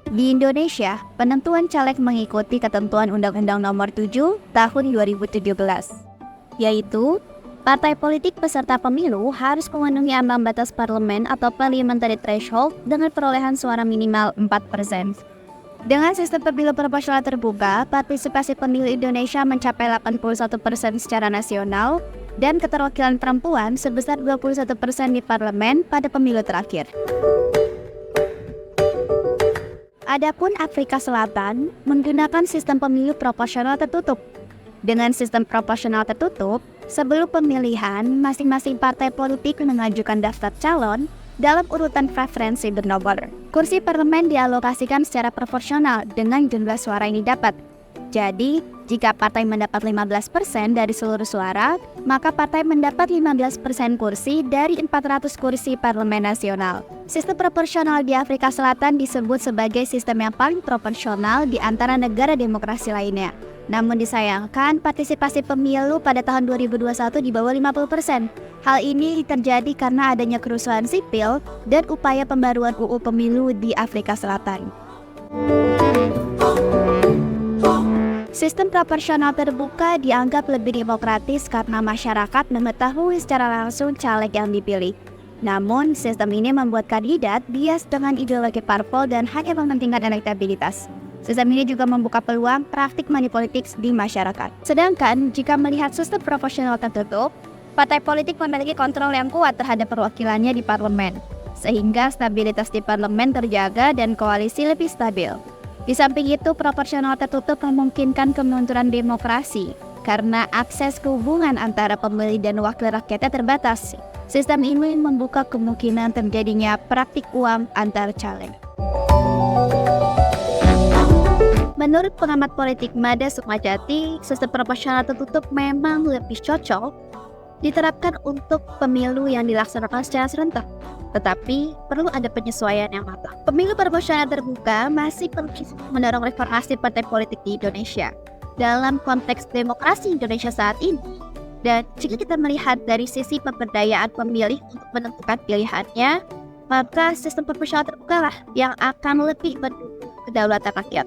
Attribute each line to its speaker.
Speaker 1: Di Indonesia, penentuan caleg mengikuti ketentuan Undang-Undang Nomor 7 Tahun 2017, yaitu partai politik peserta pemilu harus memenuhi ambang batas parlemen atau parliamentary threshold dengan perolehan suara minimal 4%. Dengan sistem pemilu proporsional terbuka, partisipasi pemilu Indonesia mencapai 81% secara nasional dan keterwakilan perempuan sebesar 21% di parlemen pada pemilu terakhir. Adapun Afrika Selatan menggunakan sistem pemilu proporsional tertutup. Dengan sistem proporsional tertutup, sebelum pemilihan, masing-masing partai politik mengajukan daftar calon dalam urutan preferensi bernomor. Kursi parlemen dialokasikan secara proporsional dengan jumlah suara yang didapat. Jadi, jika partai mendapat 15% dari seluruh suara, maka partai mendapat 15% kursi dari 400 kursi parlemen nasional. Sistem proporsional di Afrika Selatan disebut sebagai sistem yang paling proporsional di antara negara demokrasi lainnya. Namun disayangkan, partisipasi pemilu pada tahun 2021 di bawah 50%. Hal ini terjadi karena adanya kerusuhan sipil dan upaya pembaruan UU Pemilu di Afrika Selatan. Sistem proporsional terbuka dianggap lebih demokratis karena masyarakat mengetahui secara langsung caleg yang dipilih. Namun, sistem ini membuat kandidat bias dengan ideologi parpol dan hanya mementingkan elektabilitas. Sistem ini juga membuka peluang praktik money politics di masyarakat. Sedangkan, jika melihat sistem proporsional tertutup, partai politik memiliki kontrol yang kuat terhadap perwakilannya di parlemen, sehingga stabilitas di parlemen terjaga dan koalisi lebih stabil. Di samping itu, proporsional tertutup memungkinkan kemunduran demokrasi karena akses ke hubungan antara pemilih dan wakil rakyatnya terbatas. Sistem ini membuka kemungkinan terjadinya praktik uang antar caleg. Menurut pengamat politik Mada Sukmajati, sistem proporsional tertutup memang lebih cocok diterapkan untuk pemilu yang dilaksanakan secara serentak. Tetapi perlu ada penyesuaian yang matang. Pemilu proporsional terbuka masih perlu mendorong reformasi partai politik di Indonesia dalam konteks demokrasi Indonesia saat ini. Dan jika kita melihat dari sisi pemberdayaan pemilih untuk menentukan pilihannya, maka sistem proporsional terbuka lah yang akan lebih mendukung kedaulatan rakyat.